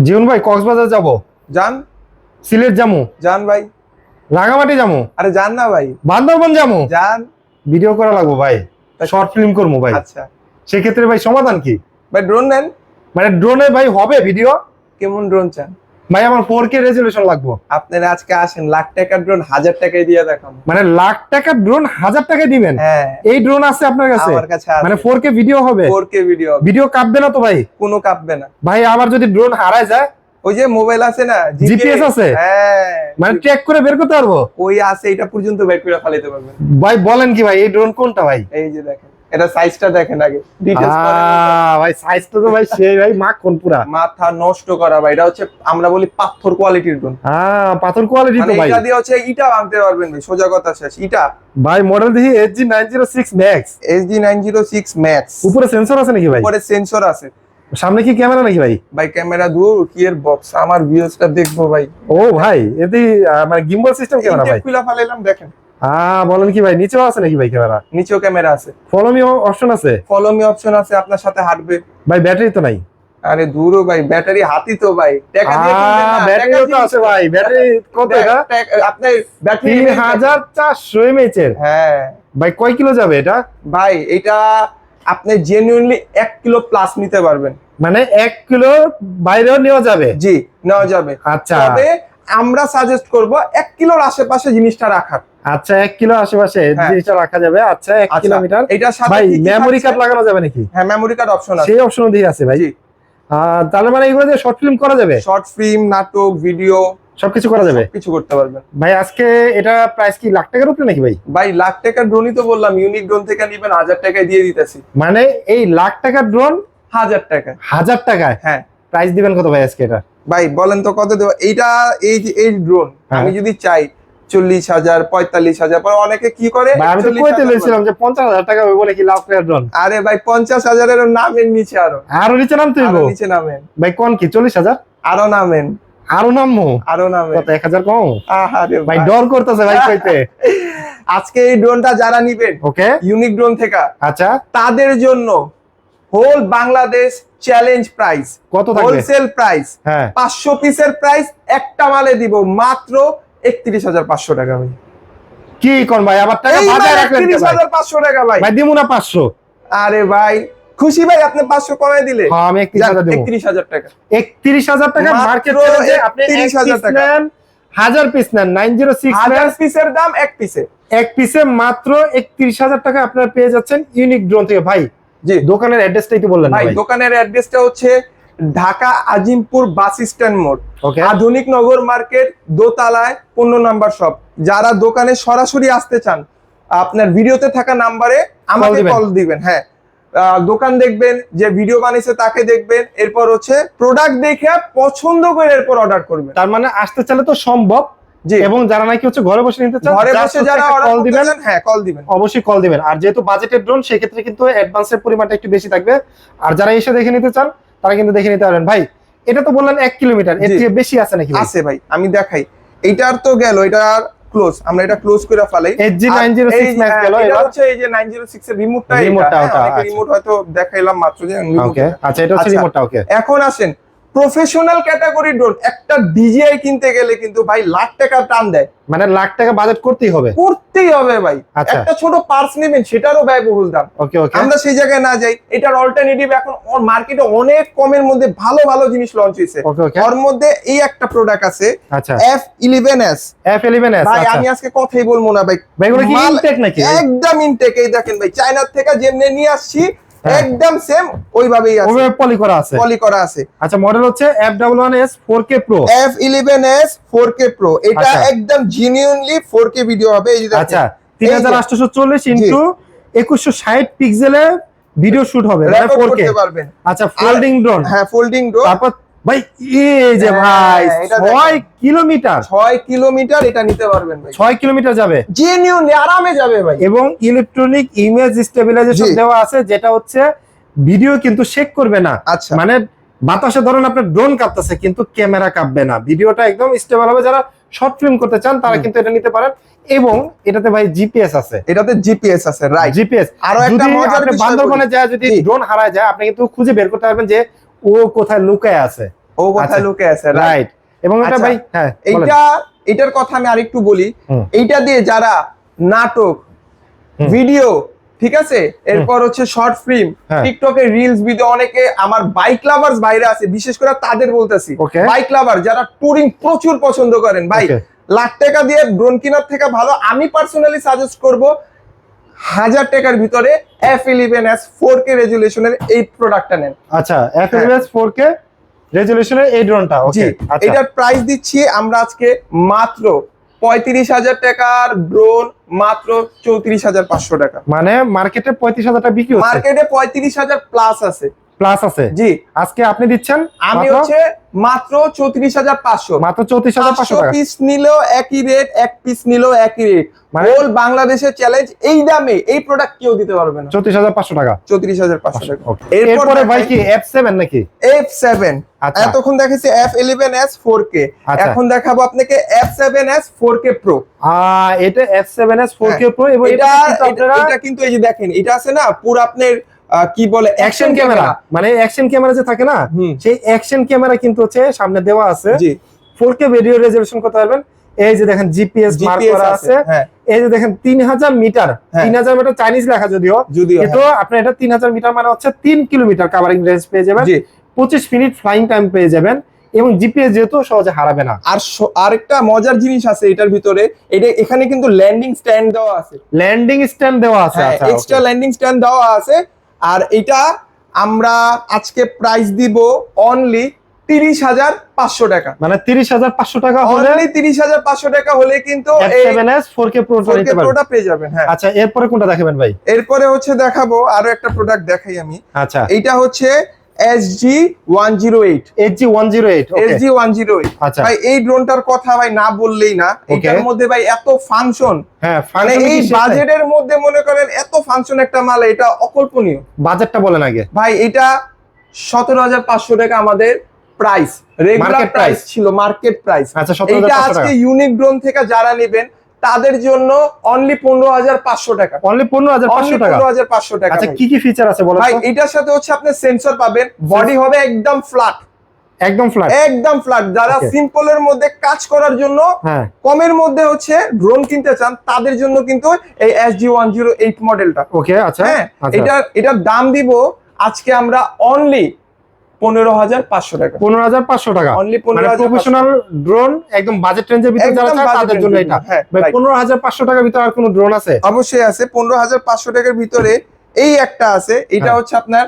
জীবন ভাই কক্সবাজার যাব। যান। সিলেট যামু। যান ভাই। রাঙামাটি যামু। আরে যান না ভাই। বান্দরবন যামু। যান। ভিডিও করা লাগবো ভাই, শর্ট ফিল্ম করবো ভাই। আচ্ছা সেক্ষেত্রে ভাই সমাধান কি? ভাই ড্রোন নেন। মানে ড্রোনে ভাই হবে ভিডিও? কেমন ড্রোন চান? ভাই আমার 4K রেজুলেশন লাগবে। আপনারা আজকে আসেন, লাখ টাকার ড্রোন 1000 টাকায় দিয়ে দেখাবো। মানে লাখ টাকার ড্রোন 1000 টাকায় দিবেন? হ্যাঁ, এই ড্রোন আছে আপনার কাছে? আমার কাছে আছে। মানে 4K ভিডিও হবে? 4K video. ভিডিও কাঁপবে না তো ভাই? কোনো কাঁপবে না ভাই। আবার যদি ড্রোন হারায় যায়? ওই যে মোবাইল আছে না, জিপিএস আছে। হ্যাঁ, মানে ট্র্যাক করে বের করতে পারবো? ওই আছে, এটা পর্যন্ত বের করে ফেলাইতে পারবেন। ভাই বলেন কি ভাই, এই ড্রোন কোনটা ভাই? এই যে দেখেন, এটা সাইজটা দেখেন আগে, ডিটেইলস ভাই সাইজটা তো ভাই সেই ভাই মাখন পুরা। মাথা নষ্ট করা ভাই। এটা হচ্ছে আমরা বলি পাথর কোয়ালিটির ড্রোন। হ্যাঁ, পাথর কোয়ালিটি তো ভাই। এটা দিয়ে হচ্ছে ইটা ভাঙতে পারবেন ভাই, সোজা কথা শেষ। ইটা ভাই মডেল দেখি SG906 Max। SG906 Max। উপরে সেন্সর আছে নাকি ভাই? উপরে সেন্সর আছে। সামনে কি ক্যামেরা নাকি ভাই? ভাই ক্যামেরা দূর, কি এর বক্স, আমার ভিউজটা দেখবো ভাই। ও ভাই, এতে মানে গিম্বল সিস্টেম ক্যামেরা ভাই। খুলে ফেলাইলাম, দেখেন। বলেন কি ভাই, নিচেও আছে নাকি ভাই ক্যামেরা? নিচেও ক্যামেরা আছে। ফলো মি অপশন আছে? ফলো মি অপশন আছে, আপনার সাথে হাঁটবে ভাই। ব্যাটারি তো নাই? আরে দূরও ভাই, ব্যাটারি হাতি তো ভাই। টাকা দিয়ে কিনবেন না, ব্যাটারিও তো আছে ভাই। ব্যাটারি কত এটা? আপনার ব্যাটারি 3400 mAh এর। হ্যাঁ ভাই কয় কিলো যাবে এটা? ভাই এটা আপনি জেনুইনলি 1 কিলো প্লাস নিতে পারবেন। মানে 1 কিলো বাইরেও নেওয়া যাবে? জি, নেওয়া যাবে। আচ্ছা, তবে আমরা সাজেস্ট করব 1 কিলোর আশেপাশে জিনিসটা রাখার। আচ্ছা 1 কিলো আশেপাশে জিনিসটা রাখা যাবে। আচ্ছা 1 কিলোমিটার। এটার সাথে ভাই মেমোরি কার্ড লাগানো যাবে নাকি? হ্যাঁ, মেমোরি কার্ড অপশন আছে। সেই অপশনও দিয়ে আছে ভাই। জি। তাহলে মানে এগুলো দিয়ে শর্ট ফিল্ম করা যাবে? শর্ট ফিল্ম, নাটক, ভিডিও সবকিছু করা যাবে? কিছু করতে পারবেন ভাই। আজকে এটা প্রাইস কি লাখ টাকার উপরে নাকি ভাই? ভাই লাখ টাকার ড্রোনই তো বললাম, ইউনিক ড্রোন থেকে নিবেন 1000 টাকায় দিয়ে দিতেছি। মানে এই লাখ টাকার ড্রোন 1000 টাকায়? 1000 টাকায়? হ্যাঁ। প্রাইস দিবেন কত ভাই আজকে এটা? ভাই বলেন তো কত দেব? এইটা এই ড্রোন আমি যদি চাই 40,000 45,000, পরে অনেকে কি করে, আমি তো কইতে লইছিলাম যে 50,000 টাকা হইব নাকি লাখ টাকার ড্রোন। আরে ভাই 50,000 এর নামেন নিচে, আরো নিচে নামতে হইব? নিচে নামেন ভাই। কোন কি 40,000? আরো নামেন, আরো নামমু? আরো নামেন। কত 1000 কম? আরে ভাই ডর করতেছে ভাই কইতে। আজকে এই ড্রোনটা যারা নিবেন ওকে ইউনিক ড্রোন থেকে, আচ্ছা তাদের জন্য হোল বাংলাদেশ চ্যালেঞ্জ প্রাইস। কত থাকবে? Wholesale price. হ্যাঁ। 500 পিসের প্রাইস একটা মালে দিব মাত্র 31,500 টাকা ভাই। কি কোন ভাই, আবার টাকা বাজায় রাখলেন কে ভাই? 31,500 টাকা ভাই। ভাই দিমু না 500? আরে ভাই খুশি ভাই, আপনি 500 কমাই দিলে। হ্যাঁ, আমি 31,000 দেব। 31,000 টাকা। 31,000 টাকা মার্কেট চ্যালেঞ্জে আপনি 31,000 টাকা। 1000 পিস নেন 906 1000 পিসের দাম এক পিসে। এক পিসে মাত্র 31,000 টাকা আপনারা পেয়ে যাচ্ছেন ইউনিক ড্রোন থেকে। ভাই জি, দোকানের অ্যাড্রেসটাই তো বললেন না ভাই ভাই? দোকানের অ্যাড্রেসটা হচ্ছে ঢাকা আজিমপুর বাস স্ট্যান্ড মোড়, ওকে। আধুনিক নগর মার্কেট, দোতলায় 15 নাম্বার শপ। যারা দোকানে সরাসরি আসতে চান, আপনার ভিডিওতে থাকা নাম্বারে আমাকে কল দিবেন। হ্যাঁ, দোকান দেখবেন, যে ভিডিও বানিয়েছে তাকে দেখবেন, এরপর হচ্ছে প্রোডাক্ট দেখে পছন্দ করে এরপর অর্ডার করবেন। তার মানে আসতে চাইলে তো সম্ভব। জি। এবং যারা নাকি হচ্ছে ঘরে বসে নিতে চান, ঘরে বসে যারা কল দিবেন। হ্যাঁ, কল দিবেন, অবশ্যই কল দিবেন। আর যেহেতু বাজেটের ড্রোন, সেক্ষেত্রে কিন্তু অ্যাডভান্সের পরিমাণটা একটু বেশি থাকবে। আর যারা এসে দেখে নিতে চান, তারা কিন্তু দেখে নিতে পারবেন। ভাই এটা তো বললেন 1 কিলোমিটার, এর থেকে বেশি আছে নাকি? আছে ভাই, আমি দেখাই। এইটার তো গেল, এটার ক্লোজ, আমরা এটা ক্লোজ করে ফেলাই। SG906 Max গেল। এটা হচ্ছে এই যে 906 এর রিমোটটা, অনেকে রিমোট হয়তো দেখাইলাম মাত্র যে ওকে। আচ্ছা এটা হচ্ছে রিমোটটা। ওকে। এখন আসেন প্রফেশনাল ক্যাটাগরি ড্রোন। একটা DJI কিনতে গেলে কিন্তু ভাই লাখ টাকা টান দেয়। মানে লাখ টাকা বাজেট করতেই হবে ভাই। আচ্ছা। একটা ছোট পার্স নেবেন, সেটারও ব্যয়বহুল দাম। ওকে ওকে। আমরা সেই জায়গায় না যাই। এটার অল্টারনেটিভ এখন মার্কেটে অনেক কমের মধ্যে ভালো ভালো জিনিস লঞ্চ হয়েছে। ওকে ওকে। ওর মধ্যে এই একটা প্রোডাক্ট আছে, আচ্ছা F11s। F11s। ভাই আমি আজকে কথাই বলবো না ভাই। ভাই এগুলো কি ইনটেক নাকি? একদম ইনটেক। এই দেখেন ভাই, চায়না থেকে যেমনি নিয়ে আসছি একদম সেম ওইভাবেই আছে, ওইভাবে পলি করা আছে। পলি করা আছে। আচ্ছা মডেল হচ্ছে F11s 4K Pro। F11s 4K Pro। এটা একদম জেনুইনলি 4K ভিডিও হবে। এই যে দেখেন। আচ্ছা 3840 ইনটু 2160 পিক্সেলে ভিডিও শুট হবে, মানে 4K পারবেন। আচ্ছা ফোল্ডিং ড্রোন। হ্যাঁ, ফোল্ডিং ড্রোন। তারপর ভাই এই যে ভাই 6 কিলোমিটার, 6 কিলোমিটার এটা নিতে পারবেন ভাই। 6 কিলোমিটার যাবে জেনুইনলি আরামে যাবে ভাই। এবং ইলেকট্রনিক ইমেজ স্টেবিলাইজেশন দেওয়া আছে, যেটা হচ্ছে ভিডিও কিন্তু শেক করবে না। আচ্ছা। মানে বাতাসে ধরেন আপনার ড্রোন কাঁপতেছে কিন্তু ক্যামেরা কাঁপবে না, ভিডিওটা একদম স্টেবল হবে। যারা শর্ট ফিল্ম করতে চান তারা কিন্তু এটা নিতে পারেন। এবং এটাতে ভাই জিপিএস আছে। এটাতে জিপিএস আছে, রাইট। জিপিএস আরো একটা মজার বিষয়, বান্দরবনে যায় যদি ড্রোন হারায় যায়, আপনি কিন্তু খুঁজে বের করতে পারবেন যে ও কোথায় লুকায় আছে। ও কোথায় লুকে আছে, রাইট। এবং এটা আচ্ছা, ভাই হ্যাঁ এটার কথা আমি আরেকটু বলি। হুম। এইটা দিয়ে যারা নাটক, ভিডিও, ঠিক আছে, এরপর হচ্ছে শর্ট ফিল্ম, হ্যাঁ। টিকটকে রিলস ভিডিও, অনেকে আমার বাইক লাভার্স বাইরে আছে, বিশেষ করে তাদের বলতেছি, Okay. বাইক লাভার যারা টুরিং প্রচুর পছন্দ করেন ভাই, Okay. লাখ টাকা দিয়ে ড্রোন কেনার থেকে ভালো আমি পার্সোনালি সাজেস্ট করব 1000 টাকার ভিতরে F11s 4K রেজুলেশনের এই প্রোডাক্টটা নেন। আচ্ছা, F11s 4K রেজুলেশনের এই ড্রোনটা। জি, ওকে, আচ্ছা এটার প্রাইস দিচ্ছি আমরা আজকে মাত্র 35,000 টাকার ড্রোন, মাত্র 34,500 টাকা। মানে মার্কেটে 35,000 টাকা বিক্রি হচ্ছে, মার্কেটে 35,000 প্লাস আছে। প্লাস আছে। জি, আজকে আপনি দিচ্ছেন আমি হচ্ছে মাত্র 34,500, মাত্র 34,500 টাকা। পিস নিলেও একই রেট, এক পিস নিলেও একই রেট, মানে হোল বাংলাদেশের চ্যালেঞ্জ। এই দামে এই প্রোডাক্ট কেউ দিতে পারবে না। 34,500 টাকা। 34,500 টাকা। এরপরে ভাই কি F7 নাকি? F7। আচ্ছা। এতক্ষণ দেখেছি F11s 4K, আচ্ছা। এখন দেখাবো আপনাকে F7s 4K Pro। এটা F7s 4K Pro এবং এটা কিন্তু এই যে দেখেন, এটা আছে না পুরো আপনার কি বলে অ্যাকশন ক্যামেরা, মানে অ্যাকশন ক্যামেরা যে থাকে না, সেই অ্যাকশন ক্যামেরা কিন্তু হচ্ছে সামনে দেওয়া আছে। জি, 4K ভিডিও রেজোলিউশন করতে পারবেন। এই যে দেখেন জিপিএস মার্ক করা আছে। এই যে দেখেন 3000 মিটার, 3000 মিটার চাইনিজ লেখা যদিও, কিন্তু আপনার এটা 3000 মিটার মানে হচ্ছে 3 কিলোমিটার কভারিং রেঞ্জ পেয়ে যাবেন, 25 মিনিট ফ্লাইং টাইম পেয়ে যাবেন, এবং জিপিএস যেহেতু সহজে হারাবে না। আর আরেকটা মজার জিনিস আছে এটার ভিতরে, এখানে কিন্তু ল্যান্ডিং স্ট্যান্ড দেওয়া আছে, ল্যান্ডিং স্ট্যান্ড দেওয়া আছে, আচ্ছা এক্সট্রা ল্যান্ডিং স্ট্যান্ড দেওয়া আছে। আর এটা আমরা আজকে প্রাইস দিব অনলি 30,500 টাকা। মানে 30,500 টাকা হলে, অনলি 30,500 টাকা হলে কিন্তু F7s 4K Pro টা পেয়ে যাবেন। হ্যাঁ, আচ্ছা, এরপরে কোনটা দেখাবেন ভাই? এরপরে হচ্ছে দেখাবো আরো একটা প্রোডাক্ট দেখাই আমি। আচ্ছা, এইটা হচ্ছে SG-108। SG-108, ওকে, SG-108। আচ্ছা ভাই এই ড্রোনটার কথা ভাই না বললেই না। এটার মধ্যে ভাই এত ফাংশন, হ্যাঁ মানে এই বাজেটের মধ্যে মনে করেন এত ফাংশন একটা মাল, এটা অকল্পনীয়। বাজেটটা বলেন আগে ভাই। এটা 17,500 টাকা আমাদের প্রাইস, রেগুলার প্রাইস ছিল, মার্কেট প্রাইস। আচ্ছা, এটা আজকে ইউনিক ড্রোন থেকে যারা নেবেন তাদের জন্য অনলি 15,500 টাকা। অনলি 15,500 টাকা। 15,500 টাকা। আচ্ছা, কি কি ফিচার আছে বলেন ভাই? এটার সাথে হচ্ছে আপনি সেন্সর পাবেন, বডি হবে একদম ফ্ল্যাট, একদম ফ্ল্যাট, একদম ফ্ল্যাট। যারা সিম্পলের মধ্যে কাজ করার জন্য, কমের মধ্যে হচ্ছে ড্রোন কিনতে চান, তাদের জন্য কিন্তু এই SG-108 মডেলটা। ওকে, আচ্ছা, এটার দাম দিব আজকে আমরা অনলি 15,500 টাকা। 15,500 টাকা। অনলি প্রফেশনাল ড্রোন, একদম বাজেট রেঞ্জের ভিতরে যারা চায় তাদের জন্য এটা। ভাই 15,500 টাকার ভিতরে আর কোনো ড্রোন আছে? অবশ্যই আছে। 15,500 টাকার ভিতরে এই একটা আছে, এটা হচ্ছে আপনার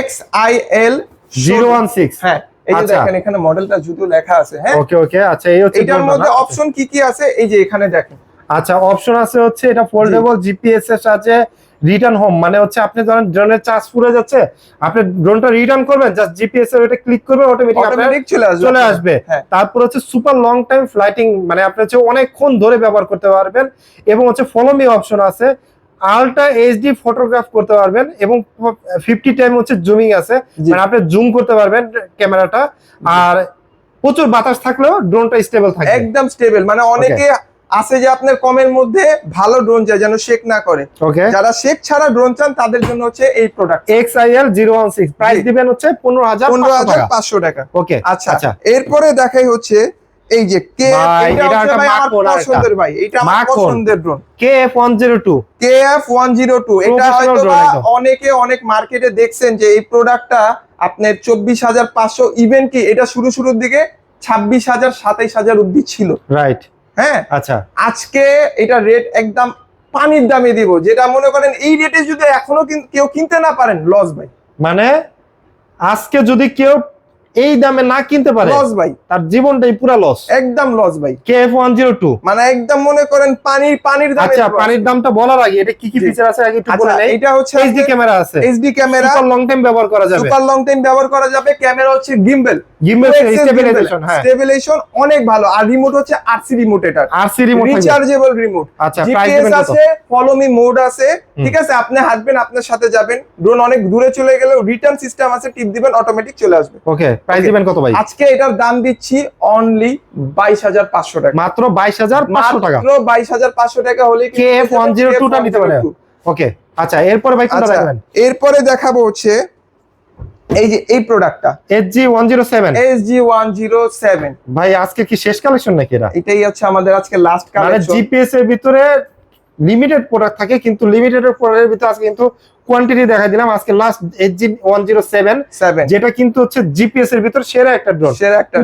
XIL-016। হ্যাঁ, এই যে দেখেন এখানে মডেলটা যদিও লেখা আছে। হ্যাঁ, ওকে ওকে, আচ্ছা, এই হচ্ছে এটার মধ্যে অপশন কি কি আছে, এই যে এখানে দেখেন। আচ্ছা, অপশন আছে হচ্ছে এটা ফোল্ডেবল, জিপিএস এর সাথে রিটার্ন হোম, মানে হচ্ছে আপনি যখন ড্রোনের চার্জ ফুরে যাচ্ছে, আপনি ড্রোনটা রিটার্ন করবেন, জাস্ট জিপিএস এর ওটা ক্লিক করবেন, অটোমেটিক চলে আসবে। তারপর হচ্ছে সুপার লং টাইম ফ্লাইটিং, মানে আপনি হচ্ছে অনেকক্ষণ ধরে ব্যবহার করতে পারবেন, এবং হচ্ছে ফলো মি অপশন আছে, আলট্রা এইচডি ফটোগ্রাফ করতে পারবেন, এবং 50 টাইম হচ্ছে জুমিং আছে, মানে আপনি জুম করতে পারবেন ক্যামেরাটা। আর প্রচুর বাতাস থাকলেও ড্রোনটা স্টেবল থাকে, একদম স্টেবল। মানে অনেকে আছে যে আপনার কমের মধ্যে ভালো ড্রোন যায়, যেন শেক না করে। যারা শেক ছাড়া ড্রোন চান তাদের জন্য হচ্ছে এই প্রোডাক্ট XIL-016। প্রাইস দিবেন হচ্ছে 15,500 টাকা। ওকে, আচ্ছা, এরপরে দেখাই হচ্ছে এই যে পছন্দের ভাই, এটা আমার পছন্দের ড্রোন KF-102। এটা হয়তো অনেকে অনেক মার্কেটে দেখছেন যে এই প্রোডাক্টটা আপনার 24,500, ইভেন কি এটা শুরুর দিকে 26,000 27,000 অব্দি ছিল। রাইট, হ্যাঁ, আচ্ছা, আজকে এটা রেট একদম পানির দামে দিব, যেটা মনে করেন এই রেটে যদি এখনো কেউ কিনতে না পারেন, লস ভাই। মানে আজকে যদি কেউ এই দামে না কিনতে পারে, লস ভাই, তার জীবনটাই পুরো লস, একদম লস ভাই। KF-102 মানে একদম মনে করেন পানির দামে। আচ্ছা, পানির দামটা বলার আগে এটা কি কি ফিচার আছে আগে একটু বলে নেই। এটা হচ্ছে এইচডি ক্যামেরা আছে, HD camera, super long time ব্যবহার করা যাবে, ক্যামেরা হচ্ছে গিম্বল স্টেবিলাইজেশন অনেক ভালো। আর রিমোট হচ্ছে আরসি রিমোট, এটা আরসি রিমোট, রিচার্জেবল রিমোট। আচ্ছা, জিপিএস আছে, ফলো মি মোড আছে, ঠিক আছে, আপনি হাঁটবেন আপনার সাথে যাবেন, ড্রোন অনেক দূরে চলে গেলেও রিটার্ন সিস্টেম আছে, টিপ দিবেন অটোমেটিক চলে আসবে। ওকে, প্রাইস দিবেন কত ভাই? আজকে এটার দাম দিচ্ছি অনলি 22,500 টাকা। মাত্র 22,500 টাকা। মাত্র 22,500 টাকা হলে KF-102 টা নিতে পারেন। ওকে, আচ্ছা, এরপরে ভাই কোনটা দেখাবেন? এরপরে দেখাবো হচ্ছে এই যে এই প্রোডাক্টটা SG107 SG107 ভাই আজকে কি শেষ কালেকশন নাকি এটা? এটাই হচ্ছে আমাদের আজকে লাস্ট মানে কালেকশন। জিপিএস এর ভিতরে লিমিটেড প্রোডাক্ট থাকে, কিন্তু লিমিটেড এর প্রোডাক্টের ভিতরে আজকে কিন্তু কোয়ান্টিটি দেখা দিলাম। আজকে লাস্ট SG107 যেটা কিন্তু হচ্ছে জিপিএস এর ভিতর সেরা একটা ড্রোন।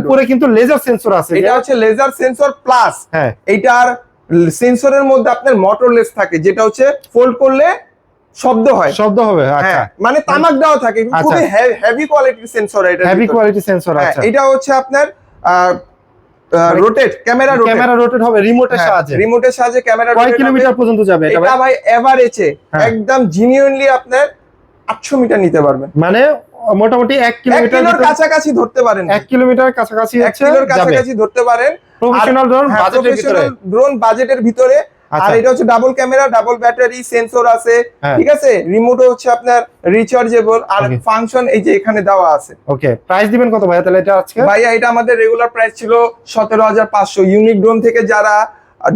উপরে কিন্তু লেজার সেন্সর আছে, এটা হচ্ছে লেজার সেন্সর প্লাস হ্যাঁ এটার সেন্সরের মধ্যে আপনার মোটরলেস থাকে, যেটা হচ্ছে ফোল্ড করলে শব্দ হয়, শব্দ হবে। আচ্ছা হ্যাঁ মানে তামাক দেওয়া থাকে, খুবই হেভি কোয়ালিটির সেন্সর। এটা হেভি কোয়ালিটি সেন্সর আছে। এটা হচ্ছে আপনার রোটেট ক্যামেরা রোটেট হবে রিমোটের সাহায্যে। রিমোটের সাহায্যে ক্যামেরা কয় কিলোমিটার পর্যন্ত যাবে এটা? এটা ভাই এভারেজে একদম জেনুইনলি আপনার 800 মিটার নিতে পারবেন, মানে মোটামুটি 1 কিলোমিটার কাছাকাছি ধরতে পারেন। 1 কিলোমিটার কাছাকাছি হচ্ছে কাছাকাছি ধরতে পারেন। প্রফেশনাল ড্রোন বাজেটের ভিতরে, ড্রোন বাজেটের ভিতরে। আর এটা হচ্ছে double camera, double battery, sensor আছে, ঠিক আছে। রিমোটও হচ্ছে আপনার রিচার্জেবল, আর ফাংশন এই যে এখানে দেওয়া আছে। ওকে, প্রাইস দিবেন কত ভাইয়া তাহলে এটা আজকে? ভাইয়া এটা আমাদের রেগুলার প্রাইস ছিল 17,500। ইউনিক ড্রোন থেকে যারা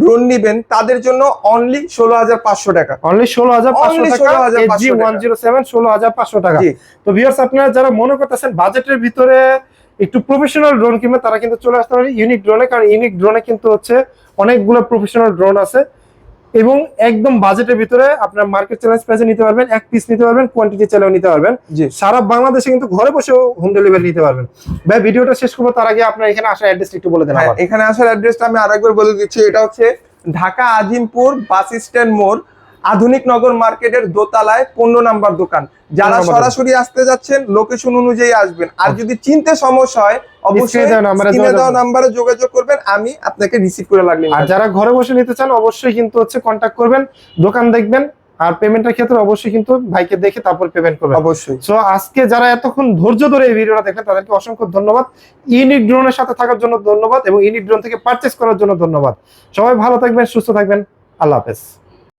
ড্রোন নিবেন তাদের জন্য অনলি 16,500 টাকা। অনলি 16,500 টাকা। SG107 16,500 টাকা। তো ভিউয়ার্স আপনারা যারা মনে করতেছেন বাজেটের ভিতরে একটু প্রফেশনাল ড্রোন কিনবেন, তারা কিন্তু চলে আসতে পারে ইউনিক ড্রোনে, কারণ ইউনিক ড্রোনে কিন্তু হচ্ছে অনেকগুলো প্রফেশনাল ড্রোন আছে এবং একদম বাজেটের ভিতরে আপনার মার্কেট চ্যালেঞ্জ প্রাইসে নিতে পারবেন, এক পিস নিতে পারবেন, কোয়ান্টিটি চাইলেও নিতে পারবেন। সারা বাংলাদেশে কিন্তু ঘরে বসেও হোম ডেলিভারি নিতে পারবেন। ভাই ভিডিওটা শেষ করবো তার আগে আপনার এখানে আসার অ্যাড্রেস একটু বলে দেন। এখানে আসার অ্যাড্রেসটা আমি আরেকবার বলে দিচ্ছি। এটা হচ্ছে ঢাকা আজিমপুর বাস স্ট্যান্ড মোড়, আধুনিক নগর মার্কেটের দোতলায় 15 নাম্বার দোকান। যারা সরাসরি আসতে যাচ্ছেন লোকেশন অনুযায়ী আসবেন, আর যদি চিনতে সমস্যা হয় অবশ্যই স্ক্রিনে দেওয়া নম্বরে যোগাযোগ করবেন, আমি আপনাকে রিসিভ করে লাগবে। আর যারা ঘরে বসে নিতে চান অবশ্যই কিন্তু হচ্ছে কন্টাক্ট করবেন, দোকান দেখবেন, আর পেমেন্টের ক্ষেত্রে অবশ্যই কিন্তু ভাইকে দেখে তারপর পেমেন্ট করবেন অবশ্যই। সো আজকে যারা এতক্ষণ ধৈর্য ধরে এই ভিডিওটা দেখেন তাদেরকে অসংখ্য ধন্যবাদ। ইউনিক ড্রোনের সাথে থাকার জন্য ধন্যবাদ এবং ইউনিক ড্রোন থেকে পারচেজ করার জন্য ধন্যবাদ। সবাই ভালো থাকবেন, সুস্থ থাকবেন, আল্লাহ হাফেজ।